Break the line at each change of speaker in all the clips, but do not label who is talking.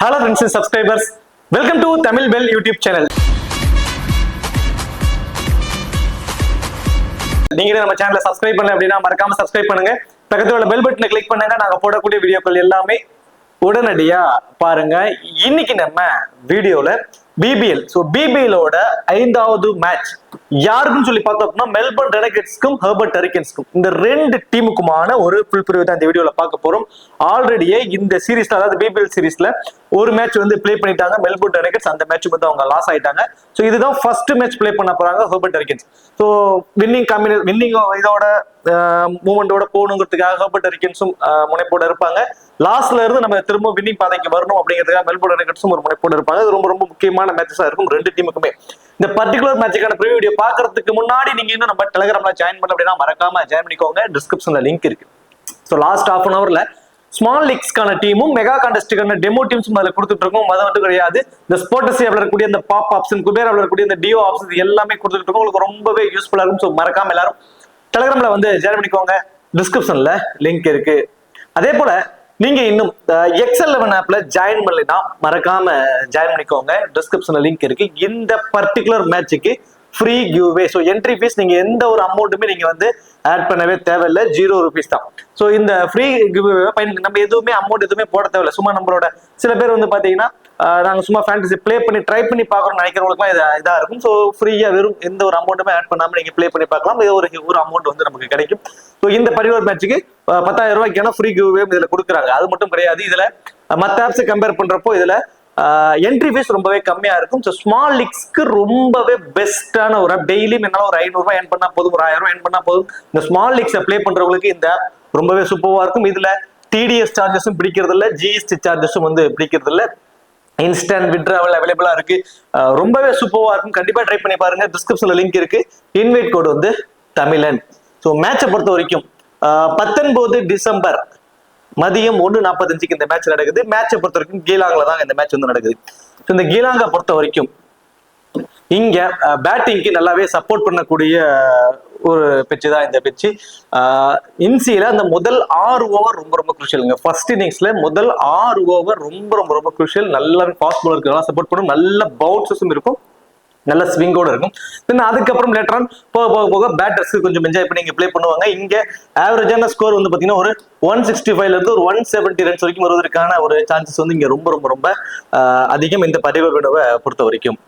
Hello friends and subscribers, welcome to Tamil Bell YouTube channel. நீங்க நம்ம சேனலை subscribe பண்ணல அப்படின்னா மறக்காம சப்ஸ்கிரைப் பண்ணுங்க. பக்கத்துல உள்ள பெல் பட்டனை கிளிக் பண்ணுங்க. நாங்க போடக்கூடிய வீடியோக்கள் எல்லாமே உடனடியா பாருங்க. இன்னைக்கு நம்ம வீடியோல பிபிஎல் பிபிஎலோட 5வது மேட்ச் யாருக்குன்னு சொல்லி பார்த்தோம்னா மெல்பர்ன் ரெனகேட்ஸ்க்கும் ஹெர்பர்ட் ஹரிக்கன்ஸ்க்கும் இந்த ரெண்டு டீமுக்குமான ஒரு ஃபுல் ப்ரிவ்யூ தான் இந்த வீடியோல பார்க்க போறோம். ஆல்ரெடியே இந்த சீரீஸ்ல அதாவது பிபிஎல் சீரீஸ்ல ஒரு மேட்ச் வந்து பிளே பண்ணிட்டாங்க மெல்பர்ன் ரெனகேட்ஸ். அந்த மேட்ச் வந்து அவங்க லாஸ் ஆயிட்டாங்க. ஸோ இதுதான் ஃபர்ஸ்ட் மேட்ச் பிளே பண்ண போறாங்க ஹெர்பர்ட் ஹரிக்கன்ஸ். ஸோ வின்னிங் இதோட மூமெண்டோட போகணுங்கிறதுக்காக ஹெர்பர்ட் ஹரிக்கன்ஸும் முனைப்போட இருப்பாங்க. லாஸ்ட்ல இருந்து நம்ம திரும்ப வின்னிங் பாதைக்கு வரணும் அப்படிங்கிறதுக்காக மெல்பர்ன் ரெனகேட்ஸும் ஒரு முனைப்போட இருப்பாங்க. அது ரொம்ப ரொம்ப முக்கியமான மேட்சஸா இருக்கும் ரெண்டு டீமுக்குமே. இந்த பர்டிகுலர் மேட்சுக்கான ப்ரிவ்யூ வீடியோ பாக்குறதுக்கு முன்னாடி நீங்க இன்னும் நம்ம டெலிகிராம்ல ஜாயின் பண்ண அப்படின்னா மறக்காம ஜாயின் பண்ணிக்கோங்க. டிஸ்கிரிப்ஷன்ல லிங்க் இருக்கு. ஸோ லாஸ்ட் ஹாஃப் அன் அவர்ல ஸ்மால் லீக்ஸ்க்கான டீமும் மெகா கான்டெஸ்டுக்கான டெமோ டீம்ஸும் அதில் கொடுத்துட்டு இருக்கோம். அது மட்டும் கிடையாது, இந்த ஸ்போர்ட்ஸ் இருக்கக்கூடிய இந்த பாப் ஆப்ஷன், குபேர் இருக்கக்கூடிய இந்த டிஓ ஆப்ஷன் எல்லாமே கொடுத்துட்டு இருக்கோம். உங்களுக்கு ரொம்பவே யூஸ்ஃபுல்லா இருக்கும். ஸோ மறக்காம எல்லாரும் டெலிகிராம்ல வந்து ஜாயின் பண்ணிக்கோங்க. டிஸ்கிரிப்ஷன்ல லிங்க் இருக்கு. அதே போல நீங்க இன்னும் XL11 ஆப்ல ஜாயின் பண்ணலைன்னா மறக்காம ஜாயின் பண்ணிக்கோங்க. டிஸ்கிரிப்ஷன்ல லிங்க் இருக்கு. இந்த பர்டிகுலர் மேட்சுக்கு free giveaway. So entry fees நீங்க எந்த ஒரு அமௌண்ட்டுமே நீங்க வந்து ஆட் பண்ணவே தேவையில்லை. ₹0 தான். ஸோ இந்த ஃப்ரீ கிவ்வே நம்ம எதுவுமே அமௌண்ட் எதுவுமே போட தேவையில்லை. சும்மா நம்மளோட சில பேர் வந்து பாத்தீங்கன்னா நாங்க சும்மா ஃபேண்டசி பிளே பண்ணி ட்ரை பண்ணி பார்க்கணும்னு நினைக்கிறவங்களுக்குலாம் இதா இருக்கும். ஸோ ஃப்ரீயா வெறும் எந்த ஒரு அமௌண்ட்டுமே ஆட் பண்ணாம நீங்க பிளே பண்ணி பார்க்கலாம். இது ஒரு அமௌண்ட் வந்து நமக்கு கிடைக்கும். ஸோ இந்த பர்டிகுலர் மேட்சுக்கு ₹10,000 ஃப்ரீ கிவ்வே இதுல கொடுக்குறாங்க. அது மட்டும் கிடையாது, இதுல மற்ற ஆப்ஸ் கம்பேர் பண்றப்போ இதுல என்ட்ரி ஃபீஸ் ரொம்பவே கம்மியா இருக்கும். ஸோ ஸ்மால் லீக்ஸ்க்கு ரொம்பவே பெஸ்டான ஒரு ஆப். டெய்லி என்னால ஒரு ₹500 ஏர்ன் பண்ணா போதும், ஒரு ₹1000 ஏர்ன் பண்ணா போதும். இந்த ஸ்மால் லீக்ஸை பிளே பண்றவங்களுக்கு இந்த ரொம்பவே சூப்பரா இருக்கும். இதுல டிடிஎஸ் சார்ஜஸும் பிடிக்கிறது இல்ல, ஜிஎஸ்டி சார்ஜஸும் வந்து பிடிக்கிறது இல்ல. இன்ஸ்டன்ட் வித்ட்ராவல் அவைலபிளா இருக்கு. ரொம்பவே சூப்பரா இருக்கும். கண்டிப்பா ட்ரை பண்ணி பாருங்க. டிஸ்கிரிப்ஷன்ல லிங்க் இருக்கு. இன்வைட் கோட் வந்து தமிழன். ஸோ மேட்சை பொறுத்த வரைக்கும் 19 டிசம்பர் மதியம் 1:45 இந்த மேட்ச் நடக்குது. மேட்சை பொறுத்த வரைக்கும் கீலாங்ல தான் இந்த மேட்ச் வந்து நடக்குது. இந்த கீலாங்கை பொறுத்த வரைக்கும் இங்க பேட்டிங்க்கு நல்லாவே சப்போர்ட் பண்ணக்கூடிய ஒரு பிச்சு தான் இந்த பிச்சு. இன்சியில அந்த முதல் 6 ஓவர் ரொம்ப ரொம்ப குரூஷியலுங்க. ஃபர்ஸ்ட் இன்னிங்ஸ்ல முதல் 6 ஓவர் ரொம்ப ரொம்ப ரொம்ப குரூஷியல். நல்லா ஃபாஸ்ட் பாலருக்கு நல்லா சப்போர்ட் பண்ணும். நல்ல பவுன்சஸும் இருக்கும், நல்ல ஸ்விங்கோட இருக்கும். தென் அதுக்கப்புறம் லேட்டர் ஆன் போக பேட்டர்ஸ்க்கு கொஞ்சம் என்ஜாய் பண்ணி இங்க பிளே பண்ணுவாங்க. இங்க ஆவரேஜான ஸ்கோர் வந்து பாத்தீங்கன்னா ஒரு 165ல இருந்து ஒரு 170 ரன்ஸ் வரைக்கும் வருவதற்கான ஒரு சான்சஸ் வந்து இங்க ரொம்ப ரொம்ப ரொம்ப அதிகம் இந்த பர்டிகுலர் வெனுவை பொறுத்த வரைக்கும்.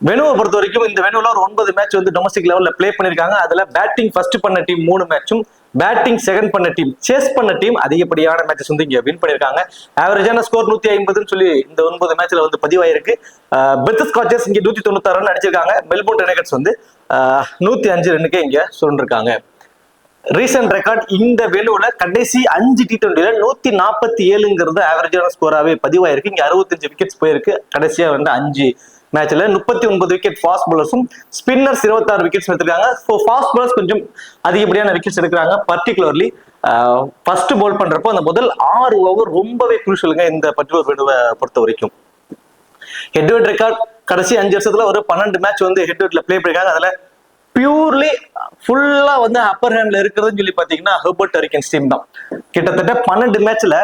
வெனுவை பொறுத்த வரைக்கும் இந்த வெனுவில் ஒரு 9 மேட்ச் வந்து டொமஸ்டிக் லெவல்ல பிளே பண்ணிருக்காங்க. அதுல பேட்டிங் ஃபர்ஸ்ட் பண்ண டீம் 3 மேட்சும், பேட்டிங் செகண்ட் பண்ண டீம், சேஸ் பண்ண டீம் அதிகப்படியான மேட்சஸ் வந்து இங்க வின் பண்ணிருக்காங்க. ஆவரேஜான ஸ்கோர் 150ன்னு சொல்லி இந்த 9 மேட்ச்ல வந்து பதிவாயிருக்கு. பெத் ஸ்காட்சஸ் இங்க 196 ரன் அடிச்சிருக்காங்க. மெல்போர்ன் ரெனகேட்ஸ் வந்து 105 ரன்னுக்கே இங்க சுருண்டிருக்காங்க. ரீசன்ட் ரெக்கார்ட் இந்த வெனுவில் கடைசி 5 T20ல 147ங்கிறது ஆவரேஜான ஸ்கோராவே பதிவாயிருக்கு. இங்க 65 விக்கெட்ஸ் போயிருக்கு. கடைசியா வந்து 5 மேட்ச்ல 39 விக்கெட் ஃபாஸ்ட் பாலர்ஸும், ஸ்பின்னர்ஸ் 26 விக்கெட்ஸ் எடுத்திருக்காங்க. ஸோ ஃபாஸ்ட் பாலர்ஸ் கொஞ்சம் அதிகப்படியான விக்கெட்ஸ் எடுக்கிறாங்க. பர்டிகுலர்லி ஃபர்ஸ்ட் பால் பண்றப்போ அந்த முதல் 6 ஓவர் ரொம்பவே குரூஷியலுங்க இந்த பர்டிகுலர் வெனுவை பொறுத்த வரைக்கும். ஹெட்வெட் ரெக்கார்ட் கடைசி 5 வருஷத்துல ஒரு 12 மேட்ச் வந்து ஹெட்வெட்ல பிளே பண்ணிருக்காங்க. அதுல பியூர்லி ஃபுல்லா வந்து அப்பர் ஹேண்ட்ல இருக்கிறதுன்னு சொல்லி பாத்தீங்கன்னா ஹெர்பர்ட் ஹரிக்கன்ஸ் டீம் தான். கிட்டத்தட்ட 12 மேட்ச்ல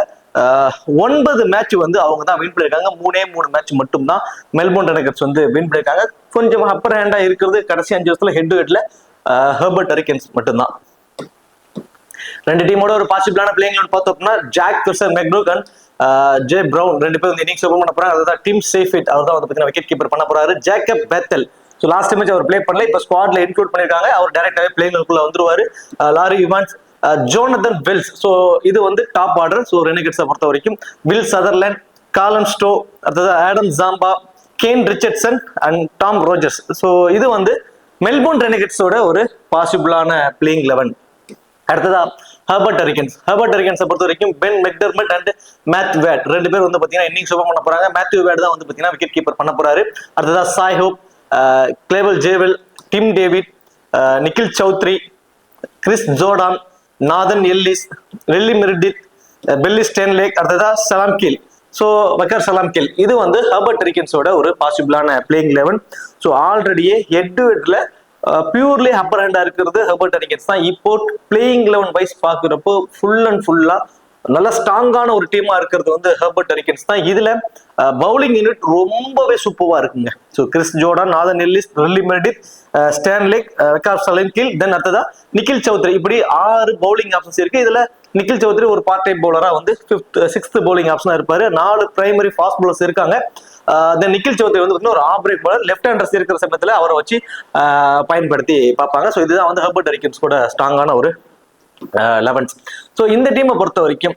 9 மேட்ச் வந்து அவங்க தான் வின் பண்ணிருக்காங்க. 3 மேட்ச் மட்டும் தான் மெல்போர்ன் ரெனகேட்ஸ் வந்து வின் பண்ணிருக்காங்க. கொஞ்சம் அப்பர் ஹேண்டா இருக்கிறது கடைசி 5 வருஷத்துல ஹெட்ல ஹெர்பர்ட் ஹரிக்கன்ஸ் மட்டும்தான். ரெண்டு டீமோட ஒரு பாசிபிளான பிளேயிங் பார்த்தோம்னா Jake versus McGurk and J Brown 2 பேர் வந்து இன்னிங்ஸ் ஓபன் பண்ண போறாங்க. அதுதான் டீம் சேஃபிட். அவர் தான் வந்து பாத்தீங்கன்னா விக்கெட் கீப்பர் பண்ண போறாரு. Jacob Bethell so last match அவர் பிளே பண்ணல, இப்ப ஸ்குவாட்ல இன்க்ளூட் பண்ணிருக்காங்க. அவர் டைரக்டாவே பிளேயிங்குள்ள வந்துருவாரு. Laurie Evans, Jonathan Wells. So இது வந்து டாப் ஆர்டர். ஸோ ரெனகேட்ஸை பொறுத்த வரைக்கும் வில் சதர்லேண்ட், காலன் ஸ்டோ, அடுத்தது Adam Zampa, can Richardson and Tom Rogers. So இது வந்து மெல்போர்ன் ரெனகேட்ஸோட ஒரு பாசிபிளான பிளேயிங் 11. அடுத்ததா ஹெர்பர்ட் ஹரிக்கன்ஸை பொறுத்த வரைக்கும் Ben McDermott and Matthew Wade 2 பேர் வந்து பாத்தீங்கன்னா இன்னிங்ஸ் ஓபன் பண்ண போறாங்க. மேத்யூ வேட் தான் வந்து பாத்தீங்கன்னா விக்கெட் கீப்பர் பண்ண போறாரு. அடுத்ததா Shai Hope, Caleb Jewell, Tim David, Nikhil Chaudhary, Chris Jordan, Nathan Ellis, Riley Meredith, Billy Stanlake, அடுத்ததா சலாம் கீல். ஸோ வக்கர் சலாம் கீல் இது வந்து ஹெர்பர்ட் ஹரிக்கன்ஸோட ஒரு பாசிபிளான பிளேயிங் 11. ஸோ ஆல்ரெடியே ஹெட்ல பியூர்லி அப்பர் ஹேண்டா இருக்கிறது ஹெர்பர்ட் ஹரிக்கன்ஸ் தான். இப்போ பிளேயிங் 11 வைஸ் பாக்குறப்போ ஃபுல் அண்ட் ஃபுல்லா நல்ல ஸ்ட்ராங்கான ஒரு டீமா இருக்கிறது வந்து ஹெர்பர்ட் ஹரிக்கன்ஸ் தான். இதுல பவுலிங் யூனிட் ரொம்பவே சூப்பரா இருக்குங்க. So Chris Jordan, Nathan Ellis, Riley Meredith, Stanlake, விகாஸ் சலன்கில், தென் அடுத்ததா நிக்கில் சௌத்ரி, இப்படி 6 பவுலிங் ஆப்ஷன்ஸ் இருக்கு. இதுல நிக்கில் சௌத்ரி ஒரு பார்ட் டைம் பவுலரா வந்து 6th பவுலிங் ஆப்ஷனா இருப்பாரு. 4 பிரைமரி ஃபாஸ்ட் பவுலர்ஸ் இருக்காங்க. தென் நிக்கில் சௌத்ரி வந்து ஒரு off break bowler, left handers இருக்கிற சமயத்துல அவரை வச்சு பயன்படுத்தி பார்ப்பாங்க. ஸோ இதுதான் வந்து ஹெர்பர்ட் ஹரிக்கன்ஸ் கூட ஸ்ட்ராங்கான ஒரு 11. ஸோ இந்த டீமை பொறுத்த வரைக்கும்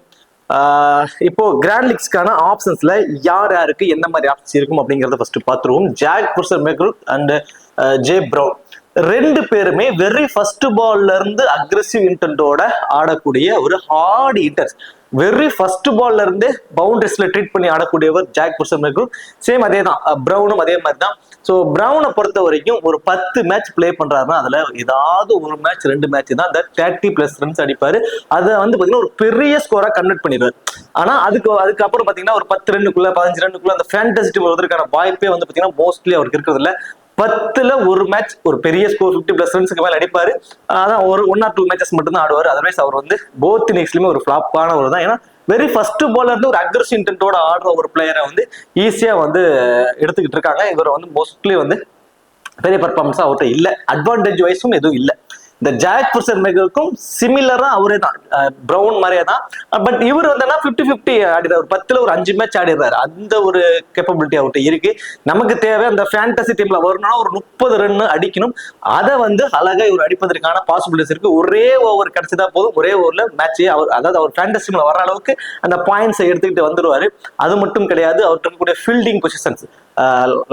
இப்போ கிராண்ட் லீக்ஸ்க்கான ஆப்ஷன்ஸ்ல யார் யாருக்கு என்ன மாதிரி ஆப்ஷன்ஸ் இருக்கும் அப்படிங்கறத ஃபர்ஸ்ட் பார்த்துருவோம். ஜாக் புர்சர் மெக்ரூக் அண்ட் ஜே பிரவுன் 2 பேருமே வெரி ஃபர்ஸ்ட் பால்ல இருந்து அக்ரெசிவ் இன்டென்டோட ஆடக்கூடிய ஒரு ஹார்ட் ஹிட்டர்ஸ். வெரி ஃபர்ஸ்ட் பால்ல இருந்து பவுண்டரிஸ்ல ட்ரீட் பண்ணி ஆடக்கூடியவர் ஜாக் புர்சர் மெக்ரூக். சேம் அதே தான் பிரவுனும் அதே மாதிரி தான். ஸோ பிரவுனை பொறுத்த வரைக்கும் ஒரு 10 மேட்ச் பிளே பண்றாருன்னா அதுல ஏதாவது ஒரு மேட்ச் 2 மேட்ச் தான் அந்த 30+ ரன்ஸ் அடிப்பாரு. அதை வந்து பாத்தீங்கன்னா ஒரு பெரிய ஸ்கோரா கன்வெர்ட் பண்ணிடுவாரு. ஆனா அதுக்கப்புறம் பாத்தீங்கன்னா ஒரு 10 ரன்னுக்குள்ள 15 ரன்னுக்குள்ள அந்த ஃபேண்டசி டீம் வருவதற்கான வாய்ப்பே வந்து பாத்தீங்கன்னா மோஸ்ட்லி அவருக்கு இருக்கிறது இல்ல. 10ல ஒரு மேட்ச் ஒரு பெரிய ஸ்கோர் 50+ ரன்ஸ்க்கு மேல அடிப்பாரு. அதான் ஒரு 1 or 2 மேட்சஸ் மட்டும் தான் ஆடுவார். அதர்வைஸ் அவர் வந்து போத் இன்னிங்ஸ்லயுமே ஒரு ஃபிளாப்பான ஒரு தான். ஏன்னா வெரி ஃபர்ஸ்ட் பால்ல இருந்து ஒரு அக்ரெசிவ் இன்டென்டோட ஆடுற ஒரு பிளேயரை வந்து ஈஸியா வந்து எடுத்துக்கிட்டு இருக்காங்க. இவர் வந்து மோஸ்ட்லி வந்து பெரிய பர்ஃபார்மன்ஸ் அவர்கிட்ட இல்ல. அட்வான்டேஜ் வைஸும் எதுவும் இல்லை. இந்த ஜாக் புர்சர் மெக்ரூக்கும் சிமிலரா அவரே தான், பிரவுன் மாதிரியே தான். பட் இவர் வந்து 50-50 ஆடிடுறாரு. 10ல ஒரு 5 மேட்ச் ஆடிடுறாரு. அந்த ஒரு கேப்பபிலிட்டி அவர்கிட்ட இருக்கு. நமக்கு தேவை அந்த ஃபேண்டசி டீம்ல வரணும்னா ஒரு 30 ரன் அடிக்கணும். அதை வந்து அழகா இவர் அடிப்பதற்கான பாசிபிலிட்டிஸ் இருக்கு. ஒரே ஓவர் கிடைச்சதா போதும், ஒரே ஓவர்ல மேட்சே அதாவது அவர் ஃபேண்டசி டீம்ல வர அளவுக்கு அந்த பாயிண்ட்ஸை எடுத்துக்கிட்டு வந்துருவாரு. அது மட்டும் கிடையாது, அவர்கிட்ட இருக்கக்கூடிய fielding positions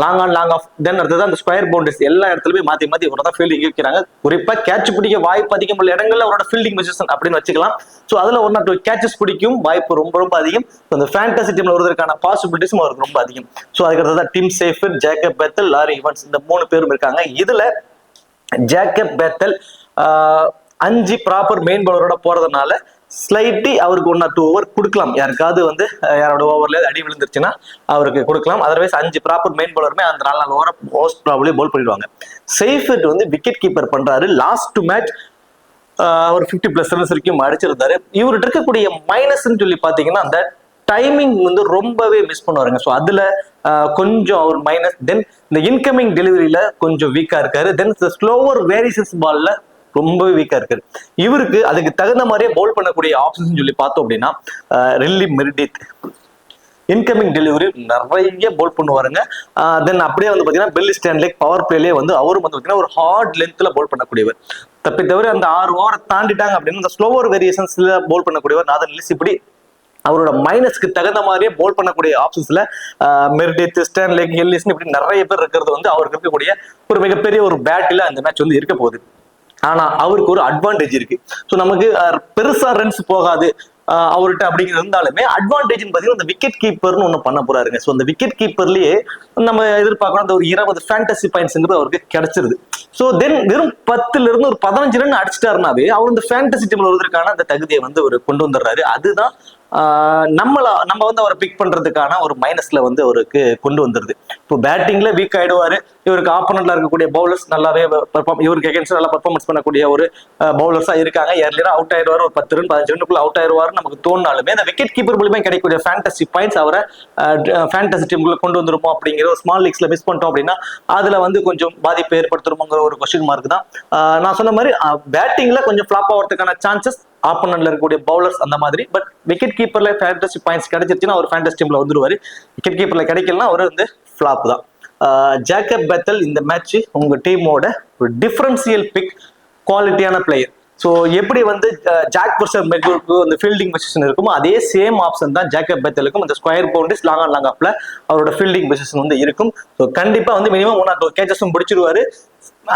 long on long off, then அடுத்தது அந்த ஸ்கொயர் பவுண்டரிஸ் எல்லா இடத்துலயுமே மாத்தி மாத்தி இவரை தான் ஃபீல்டிங் வைக்கிறாங்க. குறிப்பா கேட்ச் பிடிக்க வாய்ப்பு அதிகம் உள்ள இடங்கள்ல அவரோட ஃபீல்டிங் பொசிஷன் அப்படின்னு வச்சுக்கலாம். ஸோ அதுல 1 or 2 கேட்சஸ் பிடிக்கும் வாய்ப்பு ரொம்ப ரொம்ப அதிகம். அந்த ஃபேண்டசி டீம்ல வருவதற்கான பாசிபிலிட்டிஸும் அவருக்கு ரொம்ப அதிகம். ஸோ அதுக்கடுத்ததான் Tim Seifert, Jacob Bethell, Laurie Evans, இந்த 3 பேரும் இருக்காங்க. இதுல ஜேக்கப் பெத்தல் 5 ப்ராப்பர் மெயின் பவுலரோட போறதுனால ஸ்லைட்லி அவருக்கு 1 or 2 ஓவர் கொடுக்கலாம். யாருக்காவது வந்து யாரோட ஓவர்ல அடி விழுந்துருச்சுன்னா அவருக்கு கொடுக்கலாம். அதர்வைஸ் 5 ப்ராப்பர் மெயின் பவுலருமே அந்த 4 ஓவரை மோஸ்ட் ப்ராபபிலி போல் பண்ணிடுவாங்க. சேஃபர்ட் வந்து விக்கெட் கீப்பர் பண்றாரு. லாஸ்ட் மேட்ச் அவர் 50+ ரன்ஸ் வரைக்கும் அடிச்சிருந்தாரு. இவர்கிட்ட இருக்கக்கூடிய மைனஸ்ன்னு சொல்லி பாத்தீங்கன்னா அந்த டைமிங் வந்து ரொம்பவே மிஸ் பண்ணுவாருங்க. ஸோ அதுல கொஞ்சம் அவர் மைனஸ். தென் இந்த இன்கமிங் டெலிவரியில கொஞ்சம் வீக்கா இருக்காரு. தென் ஸ்லோவர் வேரியேஷன்ஸ் பால்ல ரொம்பவே வீக்கா இருக்காரு. இவருக்கு அதுக்கு தகுந்த மாதிரியே பவுல் பண்ணக்கூடிய ஆப்ஷன்ஸ் சொல்லி பார்த்தோம் அப்படின்னா ரில்லி மெர்டித் இன்கமிங் டெலிவரி நிறைய பவுல் பண்ணுவாருங்க. தென் அப்படியே வந்து பாத்தீங்கன்னா பெல்லி ஸ்டான்லேக் பவர் பிளேலேயே வந்து அவரும் வந்து பாத்தீங்கன்னா ஒரு ஹார்ட் லென்த்ல பவுல் பண்ணக்கூடியவர். தப்பி தவிர அந்த 6 ஓவரை தாண்டிட்டாங்க அப்படின்னு அந்த ஸ்லோவர் வேரியேஷன்ஸ்ல பவுல் பண்ணக்கூடியவர் நாதன் எல்லிஸ். இப்படி அவரோட மைனஸ்க்கு தகுந்த மாதிரியே பவுல் பண்ணக்கூடிய ஆப்ஷன்ஸ்ல மெர்டித், ஸ்டான்லேக், எல்லிஸ் இப்படி நிறைய பேர் இருக்கிறது வந்து அவருக்கு இருக்கக்கூடிய ஒரு மிகப்பெரிய ஒரு பேட்டில் அந்த மேட்ச் வந்து இருக்க போகுது. ஆனா அவருக்கு ஒரு அட்வான்டேஜ் இருக்கு. ஸோ நமக்கு பெருசா ரன்ஸ் போகாது அவர்கிட்ட அப்படிங்கிறது இருந்தாலுமே அட்வான்டேஜ் பார்த்தீங்கன்னா அந்த விக்கெட் கீப்பர்னு ஒண்ணு பண்ண போறாருங்க. ஸோ அந்த விக்கெட் கீப்பர்லயே நம்ம எதிர்பார்க்கணும் அந்த ஒரு 20 ஃபேண்டசி பாயிண்ட்ஸ்ங்கிறது அவருக்கு கிடைச்சிருது. ஸோ தென் வெறும் 10ல இருந்து ஒரு 15 ரன் அடிச்சிட்டாருனாவே அவர் இந்த ஃபேண்டசி டீம்ல வருவதற்கான அந்த தகுதியை வந்து அவர் கொண்டு வந்துடுறாரு. அதுதான் நம்ம வந்து அவரை பிக் பண்றதுக்கான ஒரு மைனஸ்ல வந்து அவருக்கு கொண்டு வந்துருது. இப்போ பேட்டிங்ல வீக் ஆயிடுவாரு. இவருக்கு ஆப்போனன்ட்ல இருக்கக்கூடிய பவுலர்ஸ் நல்லாவே இவருக்கு அகேன்ஸ்ட் நல்லா பெர்ஃபார்மன்ஸ் பண்ணக்கூடிய ஒரு பவுலர்ஸா இருக்காங்க. ஏர்லியரா அவுட் ஆயிடுவாரு. ஒரு 10 ரன் 15 ரன்னுக்குள்ள அவுட் ஆயிடுவாரு நமக்கு தோணினாலுமே அந்த விக்கெட் கீப்பர் மூலமா கிடைக்கக்கூடிய ஃபேண்டசி பாயிண்ட்ஸ் அவரை ஃபேண்டசி டீமுக்குள்ள கொண்டு வந்துருமோ அப்படிங்கிற ஒரு ஸ்மால் லீக்ஸ்ல மிஸ் பண்ணிட்டோம் அப்படின்னா அதுல வந்து கொஞ்சம் பாதிப்பு ஏற்படுத்துறோங்கிற ஒரு கொஸ்டின் மார்க் தான். நான் சொன்ன மாதிரி பேட்டிங்ல கொஞ்சம் ஃபிளாப் ஆகிறதுக்கான சான்சஸ் ஆப்போனன்ட்ல இருக்கக்கூடிய பவுலர்ஸ் அந்த மாதிரி. பட் விக்கெட் கீப்பர்ல ஃபேண்டசி பாயிண்ட்ஸ் கிடைச்சிருச்சுன்னா அவர் ஃபேண்டசி டீம்ல வந்துருவாரு. விக்கெட் கீப்பர்ல கிடைக்கலன்னா அவர் வந்து ஃபிளாப் தான். ஜேக்கப் பெத்தல் இந்த மேட்ச் உங்க டீமோட ஒரு டிஃபரன்சியல் பிக், குவாலிட்டியான பிளேயர். ஸோ எப்படி வந்து ஜாக் புர்சர் மெக்ரூக்கு அந்த ஃபீல்டிங் பொசிஷன் இருக்குமோ அதே சேம் ஆப்ஷன் தான் ஜேக்கப் பெத்தலுக்கும் அந்த square boundaries long on long ஆஃப்ல அவரோட ஃபீல்டிங் பொசிஷன் வந்து இருக்கும். ஸோ கண்டிப்பா வந்து மினிமம் 1 or 2 கேச்சஸும் பிடிச்சிருவாரு.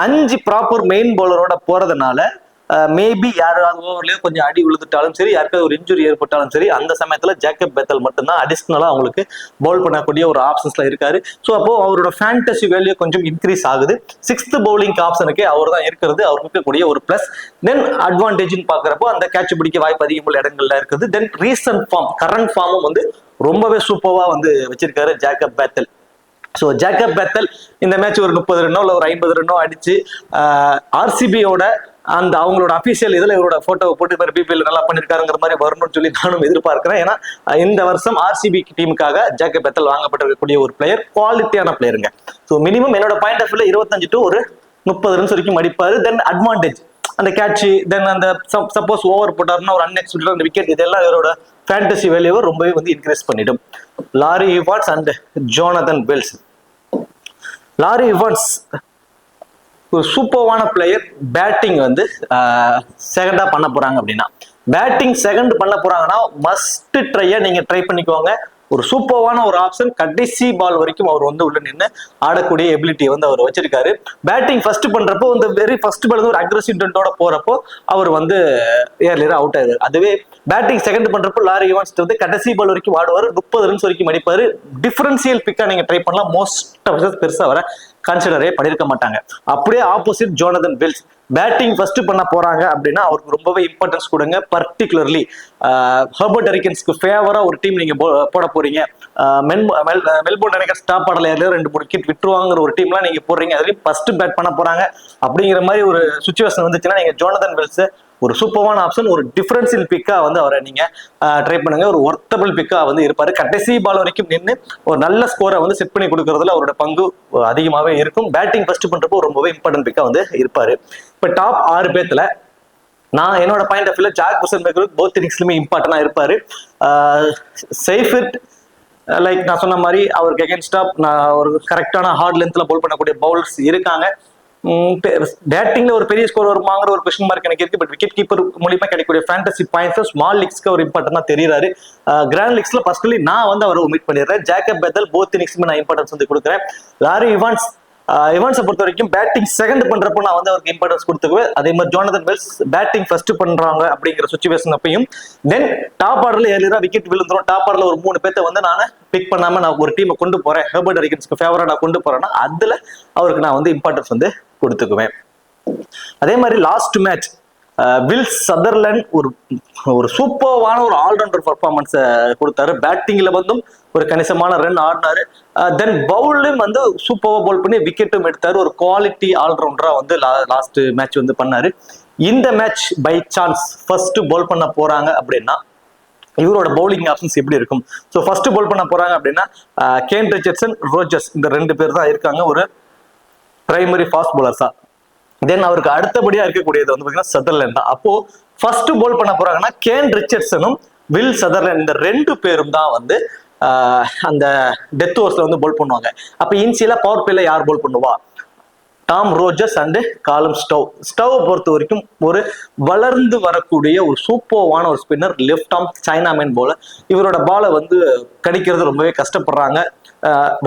5 ப்ராப்பர் மெயின் பவுலரோட போறதுனால மேபி யாராவது ஓவர்லயே கொஞ்சம் அடி விழுந்துட்டாலும் சரி, யாருக்காவது ஒரு இன்ஜுரி ஏற்பட்டாலும் சரி, அந்த சமயத்துல ஜேக்கப் பெத்தல் மட்டும்தான் அடிஷனலா அவங்களுக்கு பவுல் பண்ணக்கூடிய ஒரு ஆப்ஷன்ஸ்ல இருக்காரு. ஸோ அப்போ அவரோட ஃபேண்டசி வேல்யூ கொஞ்சம் இன்க்ரீஸ் ஆகுது. 6th பவுலிங் ஆப்ஷனுக்கு அவர் தான் இருக்கிறது. அவருக்கு இருக்கக்கூடிய ஒரு பிளஸ். தென் அட்வான்டேஜ்னு பாக்குறப்போ அந்த கேட்ச் பிடிக்க வாய்ப்பு அதிகம் உள்ள இடங்கள்ல இருக்குது. தென் ரீசன்ட் ஃபார்ம், கரண்ட் ஃபார்மும் வந்து ரொம்பவே சூப்பரா வந்து வச்சிருக்காரு Jacob Bethell. So Jacob Bethel இந்த மேட்ச் ஒரு 30 ரன்னோ இல்லை ஒரு 50 ரன்னோ அடிச்சு ஆர்சிபியோட அந்த அவங்களோட அபிஷியல் இதுல இவரோட போட்டோவை போட்டு பிபிஎல் நல்லா பண்ணிருக்காருங்கிற மாதிரி வரணும்னு சொல்லி நானும் எதிர்பார்க்கிறேன். ஏன்னா இந்த வருஷம் ஆர்சிபி டீமுக்காக ஜேக்கப் பெத்தல் வாங்கப்பட்டிருக்கக்கூடிய ஒரு பிளேயர், குவாலிட்டியான பிளேயருங்க. ஸோ மினிமம் என்னோட பாயிண்ட் ஆஃப் வியூல 25 to ஒரு 30 ரன்ஸ் வரைக்கும் அடிப்பாரு. தென் அட்வான்டேஜ் அந்த கேட்ச், தென் அந்த சப்போஸ் ஓவர் போட்டாருன்னா ஒரு அன்எக்ஸ்பெக்டட் அந்த விக்கெட், இதெல்லாம் இவரோட ஃபேண்டசி வேல்யூவை ரொம்பவே வந்து இன்க்ரீஸ் பண்ணிடும். Lorry Evans and Jonathan Wells. Lorry Evans ஒரு சூப்பர்வான பிளேயர். பேட்டிங் வந்து செகண்டா பண்ண போறாங்க அப்படின்னா, பேட்டிங் செகண்ட் பண்ண போறாங்கன்னா மஸ்ட் ட்ரையா நீங்க ட்ரை பண்ணிக்கோங்க. ஒரு சூப்பர்வான ஒரு ஆப்ஷன். கடைசி பால் வரைக்கும் அவர் வந்து உள்ள நின்று ஆடக்கூடிய எபிலிட்டியை வந்து அவர் வச்சிருக்காரு. பேட்டிங் ஃபர்ஸ்ட் பண்றப்போ இந்த வெரி ஃபர்ஸ்ட் பால் ஒரு அக்ரெசிவ் டென்ட்டோட போறப்போ அவர் வந்து ஏர்லியரா அவுட் ஆயிடுவார். அதுவே பேட்டிங் செகண்ட் பண்றப்போ லாரி இவான்ஸ் வந்து கடைசி பால் வரைக்கும் ஆடுவார், 30 ரன்ஸ் வரைக்கும் அடிப்பாரு. டிஃபரன்சியல் பிக்கா நீங்க ட்ரை பண்ணலாம். மோஸ்ட் ஆஃப் பெருசா வர கன்சிடரே பண்ணிருக்க மாட்டாங்க. அப்படியே opposite Jonathan Wells. Batting first பண்ண போறாங்க அப்படின்னா அவருக்கு ரொம்பவே இம்பார்ட்டன்ஸ் கொடுங்க. பர்டிகுலர்லி ஹெர்பர்ட் ஹரிக்கன்ஸ்க்கு ஃபேவரா ஒரு டீம் நீங்க போட போறீங்க. மெல்போர்ன் நினைக்கிற ஸ்டாப் ஆடல 2-3 விக்கெட் விட்டுருவாங்கிற ஒரு டீம்லாம் நீங்க போடுறீங்க, அதுலயும் ஃபர்ஸ்ட் பேட் பண்ண போறாங்க அப்படிங்கிற மாதிரி ஒரு சுச்சுவேஷன் வந்துச்சுன்னா நீங்க ஜோனதன் வெல்ஸ் ஒரு சூப்பர்வான ஆப்ஷன், ஒரு டிஃபரன்சியல் பிக்கா வந்து அவரை நீங்க ட்ரை பண்ணுங்க. ஒரு ஒர்த்தபிள் பிக்கா வந்து இருப்பாரு. கடைசி பால் வரைக்கும் நின்று ஒரு நல்ல ஸ்கோரை வந்து செட் பண்ணி கொடுக்கறதுல அவரோட பங்கு அதிகமாவே இருக்கும். பேட்டிங் ஃபர்ஸ்ட் பண்றப்போ ரொம்பவே இம்பார்ட்டன்ட் பிக்கா வந்து இருப்பாரு. இப்ப டாப் 6 பேத்துல நான் என்னோட பாயிண்ட் ஆஃப் வியூல ஜாக் புசன்பெக்கர் போத் இன்னிங்ஸ்லயுமே இம்பார்ட்டன்டா இருப்பாரு. சேஃபிட் லைக் நான் சொன்ன மாதிரி அவருக்கு அகேன்ஸ்டா ஒரு கரெக்டான ஹார்ட் லென்த்ல பவுல் பண்ணக்கூடிய பவுலர்ஸ் இருக்காங்க. பேட்டிங்ல ஒரு பெரிய ஸ்கோர் வருமாங்கிற ஒரு கொஸ்டின் மார்க் எனக்கு இருக்கு. பட் விக்கெட் கீப்பர் மூலியமா கிடைக்கக்கூடிய ஃபேண்டசி பாயிண்ட்ஸ் ஸ்மால் லீக்ஸ்க்கு ஒரு இம்பார்ட்டன்டா தெரியுறாரு. கிராண்ட் லீக்ஸ்ல பர்சனலி நான் வந்து அவரை ஒமிட் பண்ணிடுறேன். ஜேக்கப் பெத்தல் போத் இன்னிங்ஸ்க்கு நான் இம்பார்ட்டன்ஸ் வந்து கொடுக்குறேன். லாரி இவான்ஸை பொறுத்த வரைக்கும் பேட்டிங் செகண்ட் பண்றப்போ நான் வந்து அவருக்கு இம்பார்ட்டன்ஸ் கொடுத்துக்குவேன். அதே மாதிரி ஜோனதன் வெல்ஸ் பேட்டிங் ஃபர்ஸ்ட் பண்றாங்க அப்படிங்கிற சுச்சுவேஷன் அப்பயும் தென் டாப் ஆர்டர்ல ஏர்லியரா விக்கெட் விழுந்துரும். டாப் ஆர்டர்ல ஒரு 3 பேர்த்த வந்து நான் பிக் பண்ணாம நான் ஒரு டீமை கொண்டு போறேன், ஹெர்பர்ட் ஹரிக்கன்ஸ்க்கு ஃபேவரா நான் கொண்டு போறேன்னா அதுல அவருக்கு நான் வந்து இம்பார்ட்டன்ஸ் வந்து கொடுத்துக்குவேன். அதே மாதிரி லாஸ்ட் மேட்ச் வில் சதர்லேண்ட் ஒரு சூப்பர்வான ஒரு ஆல்ரவுண்டர் பர்ஃபார்மன்ஸ் கொடுத்தாரு. பேட்டிங்ல வந்தும் ஒரு கணிசமான ரன் ஆடினாரு. தென் பவுலும் வந்து சூப்பர்வா பவுல் பண்ணி விக்கெட்டும் எடுத்தாரு. ஒரு குவாலிட்டி ஆல்ரவுண்டரா வந்து லாஸ்ட் மேட்ச் வந்து பண்ணாரு. இந்த match by chance first bowl பண்ண போறாங்க அப்படின்னா இவரோட பவுலிங் ஆப்ஷன்ஸ் எப்படி இருக்கும்? ஸோ ஃபர்ஸ்ட் பவுல் பண்ண போறாங்க அப்படின்னா கேன் ரிச்சர்ட்சன், ரோஜர்ஸ் இந்த 2 பேர் தான் இருக்காங்க ஒரு பிரைமரி ஃபாஸ்ட் பவுலர்ஸா. தென் அவருக்கு அடுத்தபடியா இருக்கக்கூடியது வந்து பாத்தீங்கன்னா சதர்லேண்ட் தான். அப்போ ஃபர்ஸ்ட் பவுல் பண்ண போறாங்கன்னா கேன் ரிச்சர்ட்சனும் வில் சதர்லேண்ட் இந்த 2 பேரும் தான் வந்து அந்த டெத் ஓவர்ஸ்ல வந்து பவுல் பண்ணுவாங்க. அப்ப இன்சியலா பவர் பிளேல யார் பவுல் பண்ணுவா? டாம் ரோஜர்ஸ் அண்ட் காலம் ஸ்டவ் பொறுத்த வரைக்கும் ஒரு வளர்ந்து வரக்கூடிய ஒரு சூப்பர்வான ஒரு spinner, left arm chinaman bowler. இவரோட பாலை வந்து கடிக்கிறது ரொம்பவே கஷ்டப்படுறாங்க.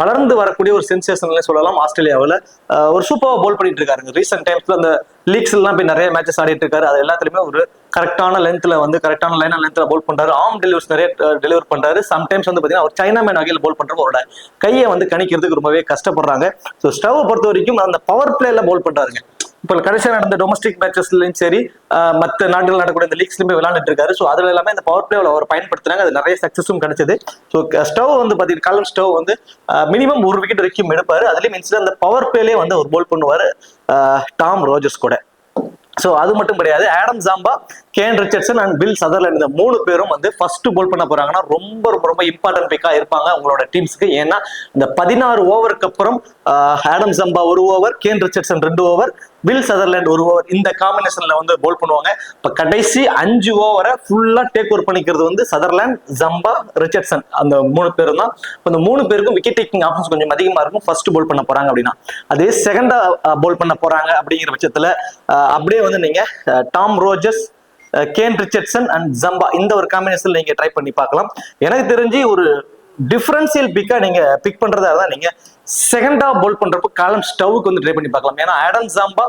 வளர்ந்து வரக்கூடிய ஒரு சென்சேஷன் சொல்லலாம். ஆஸ்திரேலியாவில் ஒரு சூப்பரா பவுல் பண்ணிட்டு இருக்காருங்க. ரீசெண்ட் டைம்ஸ்ல அந்த லீக்ஸ் எல்லாம் போய் நிறைய மேட்சஸ் ஆடிட்டு இருக்காரு. அது எல்லாத்துலயுமே ஒரு கரெக்டான லென்த்ல வந்து கரெக்டான லைன் லென்த்ல பவுல் பண்றாரு. ஆர்ம் டெலிவரிஸ் நிறைய டெலிவர் பண்றாரு. சம்டைம்ஸ் வந்து பாத்தீங்கன்னா அவர் சைனாமேன் வகையில் பவுல் பண்றப்போ அவரோட கையை வந்து கணிக்கிறதுக்கு ரொம்பவே கஷ்டப்படுறாங்க. ஸோ ஸ்டவ் பொறுத்த வரைக்கும் அந்த பவர் பிளேல பவுல் பண்றாருங்க. இப்போ கடைசியாக நடந்த டொமஸ்டிக் மேட்சஸ்லயும் சரி மற்ற நாடுகள் நடக்கூடிய இந்த லீக்ஸ்லயுமே விளையாண்டுட்டு இருக்காரு. ஸோ அதுல எல்லாமே இந்த பவர் பிளேவில் அவர் பயன்படுத்துறாங்க. அது நிறைய சக்சஸும் கிடைச்சது. ஸோ ஸ்டவ் வந்து பாத்தீங்கன்னா காலம் ஸ்டவ் வந்து மினிமம் 1 விக்கெட் வரைக்கும் எடுப்பாரு. அதுலயும் இன்சிடென்ட் அந்த பவர் பிளேலே வந்து அவர் பவுல் பண்ணுவாரு டாம் ரோஜர்ஸ் கூட. ஸோ அது மட்டும் கிடையாது, Adam Zampa, can Richardson and will Sutherland இந்த 3 பேரும் வந்து ஃபர்ஸ்ட் பவுல் பண்ண போறாங்கன்னா ரொம்ப ரொம்ப ரொம்ப இம்பார்ட்டன்ட் பிக்கா இருப்பாங்க உங்களோட டீம்ஸ்க்கு. ஏன்னா இந்த 16 ஓவருக்கு அப்புறம் Adam Zampa 1 over, Kane Richardson 2 over, will Sutherland 1 over இந்த காம்பினேஷன்ல வந்து பவுல் பண்ணுவாங்க. இப்ப கடைசி 5 ஓவரை ஃபுல்லா டேக் ஓவர் பண்ணிக்கிறது வந்து சதர்லேண்ட், ஜம்பா, ரிச்சர்ட்சன் அந்த 3 பேரும் தான். இந்த 3 பேருக்கும் விக்கெட் டேக்கிங் ஆப்ஷன்ஸ் கொஞ்சம் அதிகமா இருக்கும் ஃபர்ஸ்ட் பவுல் பண்ண போறாங்க அப்படின்னா. அதே செகண்டா பவுல் பண்ண போறாங்க அப்படிங்கிற பட்சத்துல அப்படியே வந்து நீங்க Tom Rogers, Kane Richardson and Zampa இந்த ஒரு காம்பினேஷன்ல நீங்க ட்ரை பண்ணி பார்க்கலாம். எனக்கு தெரிஞ்சு ஒரு டிஃபரன்சியல் பிக்கா நீங்க பிக் பண்றதா தான் நீங்க செகண்டா பவுல் பண்றப்போ காலம் ஸ்டவ்வுக்கு வந்து ட்ரை பண்ணி பார்க்கலாம். ஏன்னா ஆடம் ஜாம்பா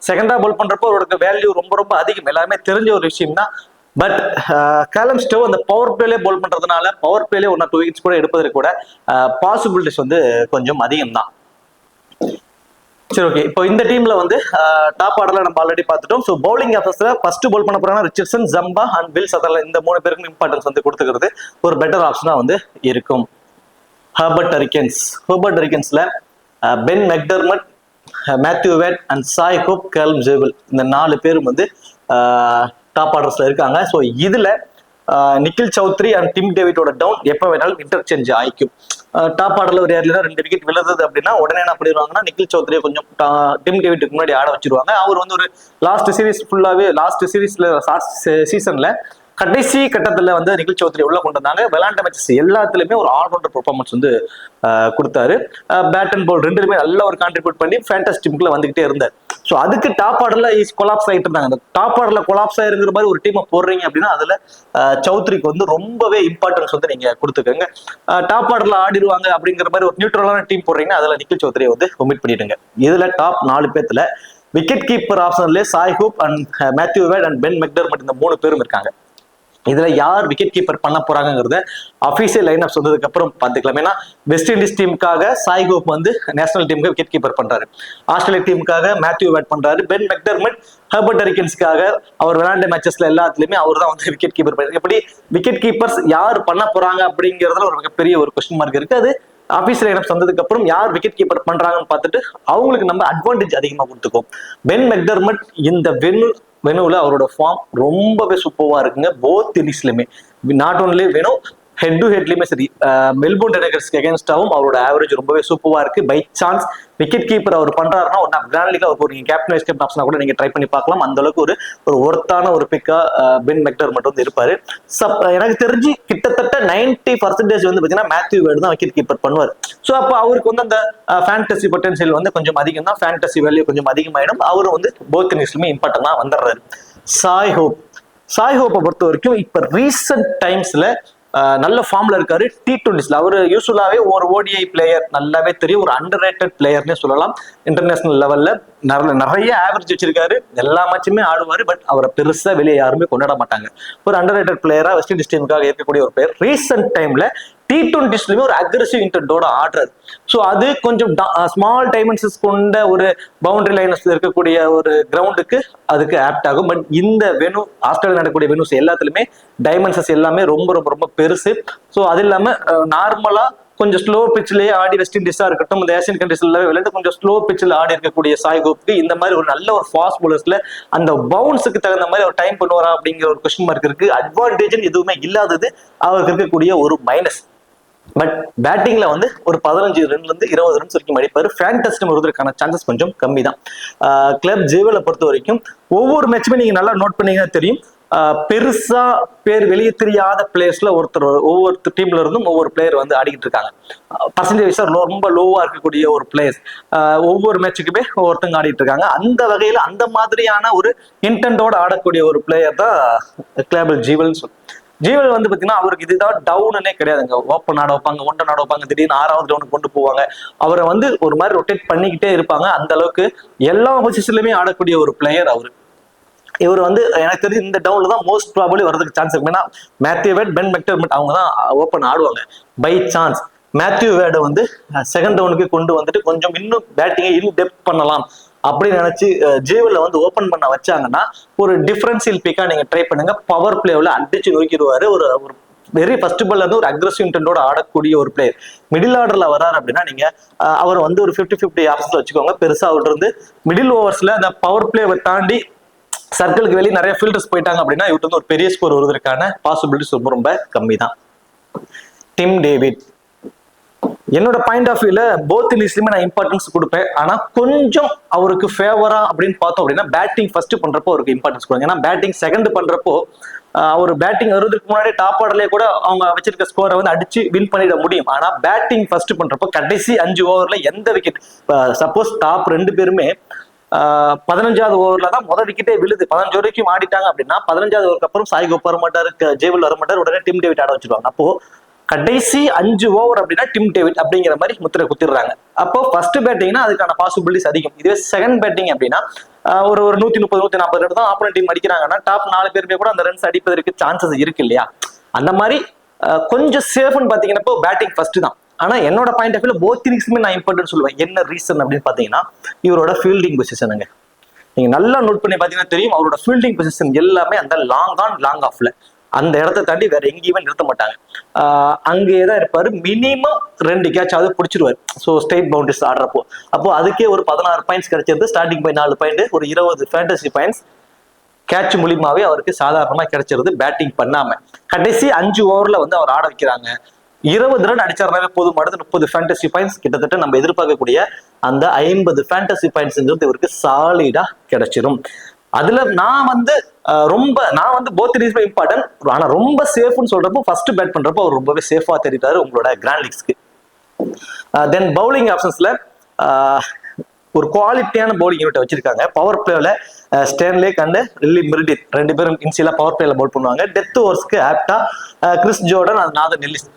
செகண்டா பவுல் பண்றப்போ அவரோட வேல்யூ ரொம்ப ரொம்ப அதிகம், எல்லாருமே தெரிஞ்ச ஒரு விஷயம் தான். பட் காலம் ஸ்டவ் அந்த பவர் பிளேலே பவுல் பண்றதுனால பவர் பிளேலே 1 or 2 விக்கெட்ஸ் கூட எடுப்பதற்கு கூட பாசிபிலிட்டிஸ் வந்து கொஞ்சம் அதிகம் தான். சரி, ஓகே. இப்போ இந்த டீம்ல வந்து டாப் ஆர்டர்ல நம்ம ஆல்ரெடி பார்த்துட்டோம். ஸோ பவுலிங் ஆஃபர்ஸ்ல ஃபர்ஸ்ட் பவுல் பண்ண போறாங்கன்னா Richardson, Jhumpa and will Sutherland இந்த 3 பேருக்கும் இம்பார்ட்டன்ஸ் வந்து கொடுத்துக்கிறது ஒரு பெட்டர் ஆப்ஷனா வந்து இருக்கும். ஹெர்பர்ட் ஹரிக்கன்ஸ்ல Ben McDermott, Matthew Wade and Shai Hope, Caleb Jewell இந்த 4 பேரும் வந்து டாப் ஆர்டர்ஸ்ல இருக்காங்க. ஸோ இதுல நிக்கில் சௌத்ரி அண்ட் டிம் டேவிட்டோட டவுன் எப்போ வேணாலும் இன்டர்சேஞ்ச் ஆயிக்கும். டாப் ஆர்டர்ல ஒரு ஏர்ல 2 விக்கெட் விழுது அப்படின்னா உடனே என்ன பண்ணிடுவாங்கன்னா நிக்கில் சௌத்ரியை கொஞ்சம் டிம் டேவிட்டுக்கு முன்னாடி ஆட வச்சிருவாங்க. அவர் வந்து ஒரு லாஸ்ட் சீசன்ல கடைசி கட்டத்துல வந்து நிக்கில் சௌத்ரி உள்ள கொண்டு வந்தாங்க. விளையாண்ட மேட்சஸ் எல்லாத்துலயுமே ஒரு ஆல்ரவுண்டர் பெர்ஃபார்மன்ஸ் வந்து கொடுத்தாரு. பேட் அண்ட் பால் ரெண்டுலுமே நல்ல ஒரு கான்ட்ரிபியூட் பண்ணி ஃபேண்டஸ்டி டீமுக்குள்ள வந்துகிட்டே இருந்தார். ஸோ அதுக்கு டாப் ஆர்டர்ல கொலாப்ஸ் ஆகிட்டு இருந்தாங்க. அந்த டாப் ஆர்டர்ல கொலாப்ஸ் ஆயிருங்கிற மாதிரி ஒரு டீமை போடுறீங்க அப்படின்னா அதுல சௌத்ரிக்கு வந்து ரொம்பவே இம்பார்ட்டன்ஸ் வந்து நீங்க கொடுத்துக்கோங்க. டாப் ஆர்டர்ல ஆடிடுவாங்க அப்படிங்கிற மாதிரி ஒரு நியூட்ரலான டீம் போடுறீங்கன்னா அதுல நிக்கில் சௌத்ரியை வந்து ஒமிட் பண்ணிடுங்க. இதுல டாப் 4 பேத்துல விக்கெட் கீப்பர் ஆப்ஷன்லேயே Shai Hope and Matthew Wade and Ben McDermott இந்த 3 பேரும் இருக்காங்க. இதுல யார் விக்கெட் கீப்பர் பண்ண போறாங்கிறத அபிஷியல் லைன் அப் சொன்னதுக்கு அப்புறம் பாத்துக்கலாம். ஏன்னா வெஸ்ட் இண்டீஸ் டீமுக்காக சாய் கோப் வந்து நேஷனல் டீமுக்கு விக்கெட் கீப்பர் பண்றாரு, ஆஸ்திரேலியா டீமுக்காக மேத்யூ வேட் பண்றாரு, பென் மெக்டர்மட் ஹெர்பர்ட் ஹரிக்கன்ஸ்க்காக அவர் விளையாண்ட மேட்சஸ்ல எல்லாத்துலயுமே அவர் தான் வந்து விக்கெட் கீப்பர் பண்ணாரு. எப்படி விக்கெட் கீப்பர்ஸ் யார் பண்ண போறாங்க அப்படிங்கிறதுல ஒரு மிகப்பெரிய ஒரு கொஸ்டின் மார்க் இருக்கு. அது ஆபீஸ்ல லைனப் வந்ததுக்கு அப்புறம் யார் விக்கெட் கீப்பர் பண்றாங்கன்னு பார்த்துட்டு அவங்களுக்கு நம்ம அட்வான்டேஜ் அதிகமா கொடுத்துக்கோம். பென் மெக்டர்மட் இந்த வெனுல அவரோட ஃபார்ம் ரொம்பவே சூப்பர்வா இருக்குங்க. போத் இன்னிங்ஸ்லயுமே not only venue head to ஹெட்லயுமே சரி, மெல்போர்ன் டைகர்ஸ்க்கு அகேன்ஸ்டாவும் அவரோட ஆவரேஜ் ரொம்பவே சூப்பர்வா இருக்கு. பை சான்ஸ் விக்கெட் கீப்பர் அவர் பண்றாருன்னா ஒன்னா கிராண்ட் லீக்ல ஒரு கேப்டன் வைஸ் கேப்டன் ஆப்ஷனா கூட நீங்க ட்ரை பண்ணி பார்க்கலாம். அந்த அளவுக்கு ஒரு ஒர்த்தான ஒரு பிக்கா பென் மெக்டர்மட் வந்து இருப்பாரு. எனக்கு தெரிஞ்சு கிட்டத்தட்ட 90% வந்து பாத்தீங்கன்னா மேத்யூ வேட் தான் விக்கெட் கீப்பர் பண்ணுவார். ஸோ அப்போ அவருக்கு வந்து அந்த ஃபேண்டசி பொட்டன்சியல் வந்து கொஞ்சம் அதிகம் தான், ஃபேண்டசி வேல்யூ கொஞ்சம் அதிகமாயிடும். அவரும் வந்து போத் இன்னிங்ஸ்லுமே இம்பார்ட்டன்டா வந்துடுறாரு. சாய் ஹோப்பை பொறுத்த வரைக்கும் இப்ப ரீசெண்ட் டைம்ஸ்ல நல்ல ஃபார்ம்ல இருக்காரு. T20ஸ்ல அவர் யூஸ்வலாவே ஒரு ஓடிஐ பிளேயர், நல்லாவே தெரியும், ஒரு அண்டர் ரேட்டட் பிளேயர்னே சொல்லலாம். இன்டர்நேஷனல் லெவல்ல நிறைய ஆவரேஜ் வச்சிருக்காரு, எல்லா மேட்சுமே ஆடுவாரு. பட் அவரை பெருசா வெளியே யாருமே கொண்டாட மாட்டாங்க. ஒரு அண்டர் ரேட்டட் பிளேயரா வெஸ்ட் இண்டீஸ் டீமுக்காக இருக்கக்கூடிய ஒரு பிளேயர். ரீசெண்ட் டைம்ல T20ஸ்லயுமே ஒரு அக்ரெசிவ் இன்டென்டோட ஆடுறாரு. ஸோ அது கொஞ்சம் ஸ்மால் டைமென்ஷன்ஸ் கொண்ட ஒரு பவுண்டரி லைன்ஸ்ல இருக்கக்கூடிய ஒரு கிரவுண்டுக்கு அதுக்கு ஆப்ட் ஆகும். பட் இந்த வெனு ஆஸ்திரேலியா நடக்கக்கூடிய வெனுஸ் எல்லாத்துலயுமே டைமென்ஷன்ஸ் எல்லாமே ரொம்ப ரொம்ப ரொம்ப பெருசு. ஸோ அது இல்லாம நார்மலா கொஞ்சம் ஸ்லோ பிச்சிலேயே ஆடி வெஸ்ட் இண்டீஸா இருக்கட்டும், இந்த ஏசியன் கண்ட்ரீஸ்ல விளையாண்டு கொஞ்சம் ஸ்லோ பிச்சில் ஆடி இருக்கக்கூடிய சாய் கோப்புக்கு இந்த மாதிரி ஒரு நல்ல ஒரு ஃபாஸ்ட் பவுலர்ஸ்ல அந்த பவுன்ஸுக்கு தகுந்த மாதிரி ஒரு டைம் பண்ணுவாரா அப்படிங்கிற ஒரு கொஸ்டின் மார்க் இருக்கு. அட்வான்டேஜ் எதுவுமே இல்லாதது அவருக்கு இருக்கக்கூடிய ஒரு மைனஸ். பட் பேட்டிங்ல வந்து ஒரு 15 ரன்ல இருந்து 20 ரன்ஸ் வரைக்கும் அடிப்பாரு. ஃபேண்டஸ்டி வருவதற்கான சான்சஸ் கொஞ்சம் கம்மி தான். கிளப் ஜேவலை பொறுத்த வரைக்கும் ஒவ்வொரு மேட்சுமே நீங்க நல்லா நோட் பண்ணீங்கன்னா தெரியும், பெருசா பேர் வெளியே தெரியாத பிளேயர்ஸ்ல ஒவ்வொரு டீம்ல இருந்தும் ஒவ்வொரு பிளேயர் வந்து ஆடிக்கிட்டு இருக்காங்க. பர்சன்டேஜ் ரொம்ப லோவா இருக்கக்கூடிய ஒரு பிளேயர்ஸ் ஒவ்வொரு மேட்சுக்குமே ஒவ்வொருத்தங்க ஆடிட்டு இருக்காங்க. அந்த வகையில அந்த மாதிரியான ஒரு இன்டென்டோட ஆடக்கூடிய ஒரு பிளேயர் தான் கிளப் ஜீவல் வந்து பாத்தீங்கன்னா அவருக்கு இதுதான் டவுனே கிடையாதுங்க. ஓப்பன் ஆட வைப்பாங்க, ஒன்டன் ஆட வைப்பாங்க, திடீர்னு 6வது டவுனுக்கு கொண்டு போவாங்க. அவரை வந்து ஒரு மாதிரி ரொட்டேட் பண்ணிக்கிட்டே இருப்பாங்க. அந்த அளவுக்கு எல்லா பொசிஷன்லயுமே ஆடக்கூடிய ஒரு பிளேயர் அவரு. இவர் வந்து எனக்கு தெரிஞ்சு இந்த டவுன்ல தான் மோஸ்ட் ப்ராபபிலி வரதுக்கு சான்ஸ் இருக்கு. ஏன்னா மேத்யூ வேட், பென் மெக்டர்மட் அவங்க தான் ஓப்பன் ஆடுவாங்க. பை சான்ஸ் மேத்யூ வேடை வந்து செகண்ட் டவுனுக்கு கொண்டு வந்துட்டு கொஞ்சம் இன்னும் பேட்டிங்கை இன்னும் டெப்த் பண்ணலாம் அப்படின்னு நினைச்சு ஜேவல்ல வந்து ஓபன் பண்ண வச்சாங்கன்னா ஒரு டிஃபரன்சியல் பிக்கா நீங்க ட்ரை பண்ணுங்க. பவர் பிளேவில் அடிச்சு நோக்கிடுவாரு. ஒரு வெரி ஃபர்ஸ்ட் பால்ல இருந்து ஒரு அக்ரெசிவ் இன்டென்டோட ஆடக்கூடிய ஒரு பிளேயர். மிடில் ஆர்டர்ல வராரு அப்படின்னா நீங்க அவர் வந்து ஒரு 50-50 ஆப்ஷன்ல வச்சுக்கோங்க. பெருசா அவர் இருந்து மிடில் ஓவர்ஸ்ல அந்த பவர் பிளேவை தாண்டி சர்க்கிளுக்கு வெளியே நிறைய ஃபீல்டர்ஸ் போயிட்டாங்க அப்படின்னா இவர்கிட்ட வந்து ஒரு பெரிய ஸ்கோர் வருவதற்கான பாசிபிலிட்டிஸ் ரொம்ப ரொம்ப கம்மி தான். டிம் டேவிட் என்னோட பாயிண்ட் ஆஃப் வியூல போத் இன்னிங்ஸ்லயுமே நான் இம்பார்ட்டன்ஸ் கொடுப்பேன். ஆனா கொஞ்சம் அவருக்கு ஃபேவரா அப்படின்னு பார்த்தோம் அப்படின்னா பேட்டிங் ஃபர்ஸ்ட் பண்றப்போ அவருக்கு இம்பார்ட்டன்ஸ் கொடுங்க. ஏன்னா பேட்டிங் செகண்ட் பண்றப்போ அவர் பேட்டிங் வருவதற்கு முன்னாடி டாப் ஆர்டர்லயே கூட அவங்க வச்சிருக்க ஸ்கோரை வந்து அடிச்சு வின் பண்ணிட முடியும். ஆனா பேட்டிங் ஃபர்ஸ்ட் பண்றப்போ கடைசி 5 ஓவர்ல எந்த விக்கெட், சப்போஸ் டாப் 2 பேருமே 15வது ஓவர்ல தான் முதல் விக்கெட்டே விழுது, 15 வரைக்கும் ஆடிட்டாங்க அப்படின்னா 15வது ஓவருக்கு அப்புறம் சாய் கோப் வர மாட்டாரு, ஜேவல் வர மாட்டாரு, உடனே டிம் டேவிட் ஆட வச்சிருவாங்க. அப்போ கடைசி 5 ஓவர் அப்படின்னா டிம் டேவிட் அப்படிங்கிற மாதிரி முத்திரை குத்திடுறாங்க. அப்போ ஃபர்ஸ்ட் பேட்டிங்னா அதுக்கான பாசிபிலிட்டிஸ் அதிகம். இதுவே செகண்ட் பேட்டிங் அப்படின்னா ஒரு 130-140 ரன் தான் ஆப்போனன்ட் டீம் அடிக்கிறாங்கன்னா டாப் 4 பேருமே கூட அந்த ரன்ஸ் அடிப்பதற்கு சான்சஸ் இருக்கு இல்லையா? அந்த மாதிரி கொஞ்சம் சேஃப்னு பாத்தீங்கன்னா பேட்டிங் ஃபர்ஸ்ட் தான். ஆனா என்னோட பாயிண்ட் ஆஃப் வியூல போத் இன்னிங்ஸ்மே நான் இம்பார்ட்டன்ட் சொல்லுவேன். என்ன ரீசன் அப்படின்னு பாத்தீங்கன்னா இவரோட ஃபீல்டிங் பொசிஷனுங்க. நீங்க நல்லா நோட் பண்ணி பாத்தீங்கன்னா தெரியும் அவரோட ஃபீல்டிங் பொசிஷன் எல்லாமே அந்த லாங் ஆன் லாங் ஆஃப்ல அந்த இடத்த தாண்டி வேற எங்கேயுமே நிறுத்த மாட்டாங்க. அங்கேயேதான் இருப்பாரு. மினிமம் 2 கேட்சாவது பிடிச்சிருவாரு. ஸோ ஸ்டேட் பவுண்டரிஸ் ஆடுறப்போ அப்போ அதுக்கே ஒரு 16 பாயிண்ட்ஸ் கிடைச்சிருந்து. ஸ்டார்டிங் பாயிண்ட் 4 பாயிண்ட், ஒரு 20 ஃபேண்டசி பாயிண்ட்ஸ் கேட்ச் மூலியமாவே அவருக்கு சாதாரணமா கிடைச்சிருது பேட்டிங் பண்ணாம. கடைசி 5 ஓவர்ல வந்து அவர் ஆட வைக்கிறாங்க. 20 ரன் அடிச்சாருனாவே போதும், அடுத்து 30 ஃபேண்டசி பாயிண்ட்ஸ். கிட்டத்தட்ட நம்ம எதிர்பார்க்கக்கூடிய அந்த 50 ஃபேண்டசி பாயிண்ட்ஸ்ங்கிறது இவருக்கு சாலிடா கிடைச்சிடும். அதுல நான் வந்து போத் இஸ் இம்பார்ட்டன்ட். ஆனா ரொம்ப சேஃப்னு சொல்றப்போ ஃபர்ஸ்ட் பேட் பண்றப்போ அவர் ரொம்பவே சேஃபா தெரிவித்தாரு உங்களோட கிராண்ட் லீக்ஸ்க்கு. தென் பவுலிங் ஆப்ஷன்ஸ்ல ஒரு குவாலிட்டியான பவுலிங் யூனிட் வச்சிருக்காங்க. பவர் பிளேல ஸ்டேன்லேக் அண்ட் லில்லி மெரிடித் 2 பேரும் இன்சியலா பவர் பிளேல பவுல் பண்ணுவாங்க. டெத் ஓவர்ஸ்க்கு ஆப்டா கிறிஸ் ஜோர்டன் அது நாதன் எல்லிஸ்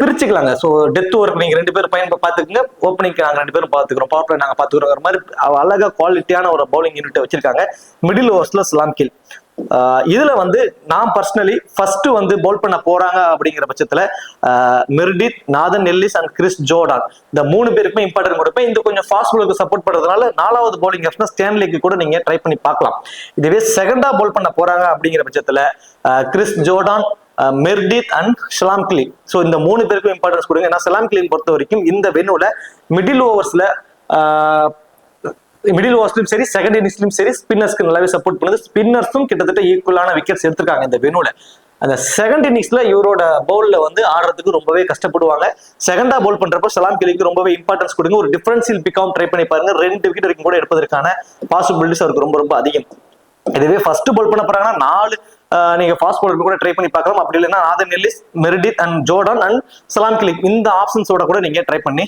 பிரிச்சுக்கலாங்க. ஸோ டெத் ஓவருக்கு நீங்க 2 பேரும் பயன் பாத்துக்கோங்க, ஓப்பனிங்க்கு நாங்க 2 பேரும் பாத்துக்கிறோம், பவர் பிளே நாங்க பாத்துக்கிறோம் மாதிரி அழகா குவாலிட்டியான ஒரு பவுலிங் யூனிட் வச்சிருக்காங்க. மிடில் ஓவர்ஸ்ல ஸ்லாம் கில். இதுல வந்து நான் பர்சனலி ஃபர்ஸ்ட் வந்து பவுல் பண்ண போறாங்க அப்படிங்கிற பட்சத்துல Meredith, Nathan Ellis and Chris Jordan இந்த 3 பேருக்குமே இம்பார்ட்டன்ட் கொடுப்பேன். இந்த கொஞ்சம் ஃபாஸ்ட் பவுலுக்கு சப்போர்ட் பண்றதுனால 4வது பவுலிங் ஆப்ஷன் ஸ்டேன்லேக்கு கூட நீங்க ட்ரை பண்ணி பார்க்கலாம். இதுவே செகண்டா பவுல் பண்ண போறாங்க அப்படிங்கிற பட்சத்துல கிறிஸ் ஜோர்டான், மெர்டித் அண்ட் ஷலாம் கிலி. ஸோ இந்த 3 பேருக்கும் இம்பார்ட்டன்ஸ் கொடுங்க. ஏன்னா ஷலாம் கிலின் பொறுத்த வரைக்கும் இந்த வென்யூல மிடில் ஓவர்ஸ்லயும் சரி, செகண்ட் இன்னிங்ஸ்லயும் சரி, ஸ்பின்னர்ஸ்க்கு நல்லாவே சப்போர்ட் பண்ணுது. ஸ்பின்னர்ஸும் கிட்டத்தட்ட ஈக்குவலான விக்கெட்ஸ் எடுத்திருக்காங்க இந்த வென்யூல. அந்த செகண்ட் இன்னிங்ஸ்ல இவரோட பவுல்ல வந்து ஆடுறதுக்கு ரொம்பவே கஷ்டப்படுவாங்க. செகண்டா பவுல் பண்றப்போ ஷலாம் கிலிக்கு ரொம்பவே இம்பார்ட்டன்ஸ் கொடுங்க. ஒரு டிஃபரன்ஷியல் பிக்காவும் ட்ரை பண்ணி பாருங்க. 2 விக்கெட் வரைக்கும் கூட எடுப்பதற்கான பாசிபிலிட்டிஸ் அவருக்கு ரொம்ப ரொம்ப அதிகம். இதுவே ஃபர்ஸ்ட் பவுல் பண்ண போறாங்கன்னா 4 நீங்க ஃபாஸ்ட் பவுலர் கூட ட்ரை பண்ணி பார்க்கலாம். அப்படி இல்லைன்னா Nathan Ellis, Meredith and Jordan and ஷலாம் கிலி இந்த ஆப்ஷன்ஸோட கூட நீங்க ட்ரை பண்ணி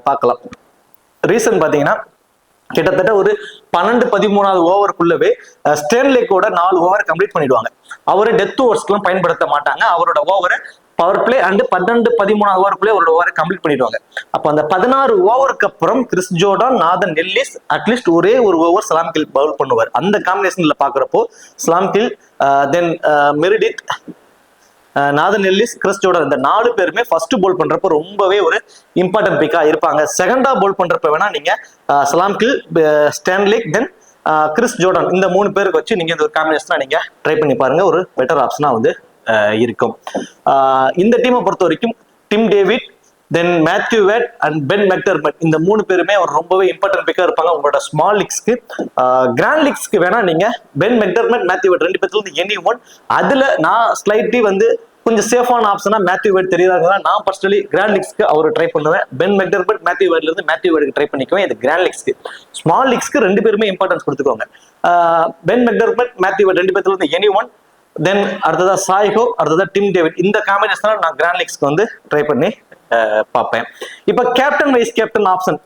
பார்க்கலாம். ரீசன் பாத்தீங்கன்னா கிட்டத்தட்ட ஒரு 12-13வது ஓவருக்குள்ளவே ஸ்டேன்லேக்கோட 4 ஓவர் கம்ப்ளீட் பண்ணிடுவாங்க. அவரு டெத் ஓவர்ஸ்க்குலாம் பயன்படுத்த மாட்டாங்க. அவரோட ஓவரை பவர் பிளே அண்ட் 12-13வது ஓவருக்குள்ளே ஒரு ஓவரை கம்ப்ளீட் பண்ணிடுவாங்க. அப்ப அந்த 16 ஓவருக்கு அப்புறம் Chris Jordan, Nathan Ellis at least ஒரே ஒரு ஓவர் ஷலாம் கில் பவுல் பண்ணுவார். அந்த காம்பினேஷன்ல பாக்குறப்போ ஷலாம் கில், then Meredith, Nathan Ellis, Chris Jordan இந்த 4 பேருமே ஃபர்ஸ்ட் பவுல் பண்றப்ப ரொம்பவே ஒரு இம்பார்ட்டன்ட் பிக்கா இருப்பாங்க. செகண்டா பவுல் பண்றப்ப வேணா நீங்க ஷலாம் கில், ஸ்டேன்லேக், தென் கிறிஸ் ஜோர்டான் இந்த 3 பேருக்கு வச்சு நீங்க இந்த ஒரு காம்பினேஷனா நீங்க ட்ரை பண்ணி பாருங்க. ஒரு பெட்டர் ஆப்ஷனா வந்து இருக்கும். இந்த டீமை பொறுத்த வரைக்கும் Tim David, then Matthew Wade and Ben McDermott இந்த 3 பேருமே அவர் ரொம்பவே இம்பார்ட்டன்ட் பிக்கா இருப்பாங்க உங்களோட ஸ்மால் லீக்ஸ்க்கு. கிராண்ட் லீக்ஸ்க்கு வேணா நீங்க பென் மெக்டர்மட், மேத்யூ வேட் 2 பேர்ல இருந்து எனி ஒன். அதுல நான் ஸ்லைட்லி வந்து கொஞ்சம் சேஃபான ஆப்ஷனா மேத்யூ வேட் தெரியாதா, நான் பர்சனலி கிராண்ட் லீக்ஸ்க்கு அவர் ட்ரை பண்ணுவேன். பென் மெக்டர்மட், மேத்யூ வேட்ல இருந்து மேத்யூ வேட்க்கு ட்ரை பண்ணிக்குவேன். இது கிராண்ட் லீக்ஸ்க்கு. ஸ்மால் லீக்ஸ்க்கு 2 பேருமே இம்பார்ட்டன்ஸ் கொடுத்துக்கோங்க. பென் மெக்டர்மட், மேத்யூ வேட் 2 பேர்ல இருந்து எனி ஒன். தென் அடுத்ததா சாய்ஹோ, அடுத்ததா டிம் டேவிட். இந்த காம்பினேஷன் நான் கிராண்ட் லீக்ஸ்க்கு வந்து ட்ரை பண்ணி பார்ப்பேன். இப்ப captain vice captain option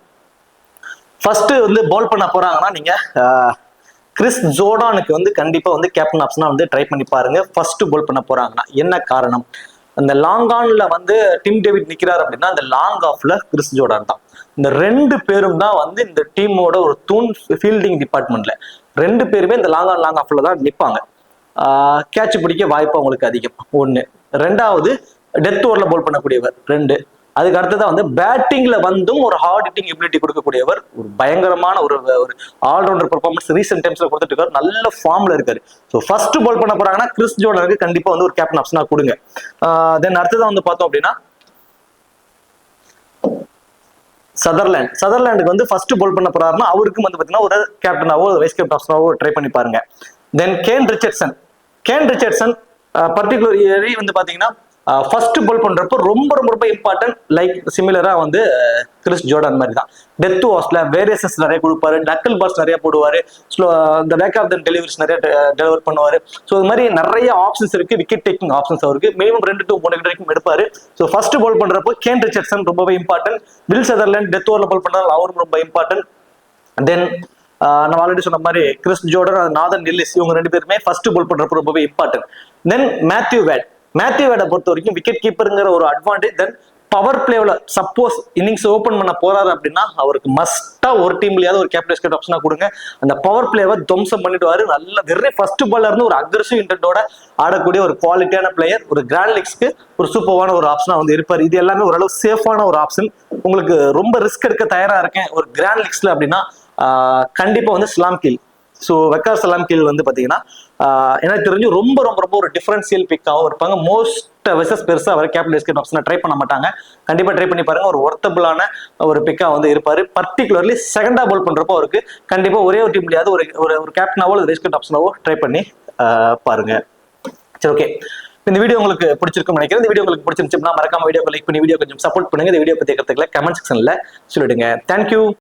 first வந்து பவுல் பண்ண போறாங்கன்னா நீங்க கிறிஸ் ஜோர்டானுக்கு வந்து கண்டிப்பா வந்து கேப்டன் ஆப்ஷனா வந்து ட்ரை பண்ணி பாருங்க. ஃபர்ஸ்ட் பவுல் பண்ண போறாங்கன்னா என்ன காரணம், அந்த லாங் ஆன்ல வந்து டிம் டேவிட் நிக்கிறாரு அப்படின்னா அந்த லாங் ஆஃப்ல கிறிஸ் ஜோர்டான் தான். இந்த 2 பேரும் தான் வந்து இந்த டீமோட ஒரு தூண் ஃபீல்டிங் டிபார்ட்மெண்ட்ல. 2 பேருமே இந்த லாங் ஆஃப்ல தான் நிற்பாங்க. கேட்ச் பிடிக்க வாய்ப்பு அவங்களுக்கு அதிகம் 1. 2வது டெத் ஓவர்ல பவுல் பண்ணக்கூடியவர் 2. அதுக்கு அடுத்ததான் வந்து பேட்டிங்ல வந்தும் ஒரு ஹார்ட் ஹிட்டிங் எபிலிட்டி கொடுக்கக்கூடியவர். ஒரு பயங்கரமான ஒரு ஆல்ரவுண்டர் பெர்ஃபார்மன்ஸ் ரீசென்ட் டைம்ஸ்ல கொடுத்துட்டு இருக்காரு. நல்ல ஃபார்ம்ல இருக்காரு. ஸோ ஃபர்ஸ்ட் பவுல் பண்ண போறாங்கன்னா கிறிஸ் ஜோர்டனுக்கு கண்டிப்பா வந்து ஒரு கேப்டன் ஆப்ஷனா கொடுங்க. தென் அடுத்ததான் வந்து பார்த்தோம் அப்படின்னா சதர்லாண்டுக்கு வந்து ஃபர்ஸ்ட் பவுல் பண்ண போறாருன்னா அவருக்கும் வந்து பாத்தீங்கன்னா ஒரு கேப்டனாவோ வைஸ் கேப்டன் ஆப்ஷனாவோ ட்ரை பண்ணி பாருங்க. தென் கேன் ரிச்சர்ட்சன் பர்டிகுலர்லி வந்து பாத்தீங்கன்னா ஃபர்ஸ்ட் பவுல் பண்றப்போ ரொம்ப ரொம்ப ரொம்ப இம்பார்ட்டன்ட். லைக் சிமிலரா வந்து கிறிஸ் ஜோர்டான் மாதிரி தான். டெத் ஓவர்ஸ்ல வேரியேஷன்ஸ் நிறைய கொடுப்பாரு, நக்கல் பால்ஸ் நிறைய போடுவாரு, இந்த பேக் ஆஃப் த டெலிவரிஸ் நிறைய டெலிவர் பண்ணுவாரு. ஸோ இது மாதிரி நிறைய ஆப்ஷன்ஸ் இருக்கு. விக்கெட் டேக்கிங் ஆப்ஷன்ஸ் அவருக்கு மினிமம் 2 to 3 விக்கெட் வரைக்கும் எடுப்பாரு. ஸோ ஃபர்ஸ்ட் பவுல் பண்றப்போ கேன் ரிச்சர்ட்சன் ரொம்பவே இம்பார்ட்டன்ட். வில் சதர்லேண்ட் டெத் ஓவர்ல பவுல் பண்றாரு, அவரும் ரொம்ப இம்பார்ட்டன்ட். தென் நம்ம ஆல்ரெடி சொன்ன மாதிரி கிறிஸ் ஜோர்டன், நாதன் எல்லிஸ் இவங்க 2 பேருமே ஃபர்ஸ்ட் பவுல் பண்றப்போ ரொம்பவே இம்பார்ட்டன்ட். தென் மேத்யூ வேட்டை பொறுத்த வரைக்கும் விக்கெட் கீப்பருங்கிற ஒரு அட்வான்டேஜ். தென் பவர் பிளேவில் சப்போஸ் இன்னிங்ஸ் ஓபன் பண்ண போறாரு அப்படின்னா அவருக்கு மஸ்டா ஒரு டீம்லயாவது ஒரு கேப்டன் ஆப்ஷனா கொடுங்க. அந்த பவர் பிளேவை துவம்சம் பண்ணிடுவாரு. நல்ல வெறும் ஃபர்ஸ்ட் பால்ல இருந்து ஒரு அக்ரெசிவ் இன்டென்டோட ஆடக்கூடிய ஒரு குவாலிட்டியான பிளேயர். ஒரு கிராண்ட் லீக்ஸ்க்கு ஒரு சூப்பரான ஒரு ஆப்ஷனா வந்து இருப்பார். இது எல்லாமே ஓரளவு சேஃபான ஒரு ஆப்ஷன். உங்களுக்கு ரொம்ப ரிஸ்க் எடுக்க தயாரா இருக்கேன் ஒரு கிராண்ட் லீக்ஸ்ல அப்படின்னா கண்டிப்பா வந்து ஷலாம் ஸோ வெக்கா சலாம் கீழ் வந்து பாத்தீங்கன்னா எனக்கு தெரிஞ்சு ரொம்ப ரொம்ப ரொம்ப ஒரு டிஃபரன்சியல் பிக்காகவும் இருப்பாங்க. மோஸ்ட் வெசஸ் பெருசா அவர் கேப்டன் வைஸ் கேப்டன் ஆப்ஷனை ட்ரை பண்ண மாட்டாங்க. கண்டிப்பா ட்ரை பண்ணி பாருங்க. ஒரு ஒர்த்தபிளான ஒரு பிக்கா வந்து இருப்பாரு. பர்டிகுலர்லி செகண்டா பால் பண்றப்போ அவருக்கு கண்டிப்பா ஒரே ஒரு டீம் முடியாது, ஒரு கேப்டனாவோ வைஸ் கேப்டன் ஆப்ஷனாவோ ட்ரை பண்ணி பாருங்க. சரி, ஓகே. இந்த வீடியோ உங்களுக்கு பிடிச்சிருக்கும் நினைக்கிறேன். இந்த வீடியோ உங்களுக்கு பிடிச்சிருந்துச்சுன்னா மறக்காம வீடியோ லைக் பண்ணி வீடியோ கொஞ்சம் சப்போர்ட் பண்ணுங்க. இந்த வீடியோ பத்தி கருத்துக்களை கமெண்ட் செக்ஷன்ல சொல்லிடுங்க. தேங்க்யூ.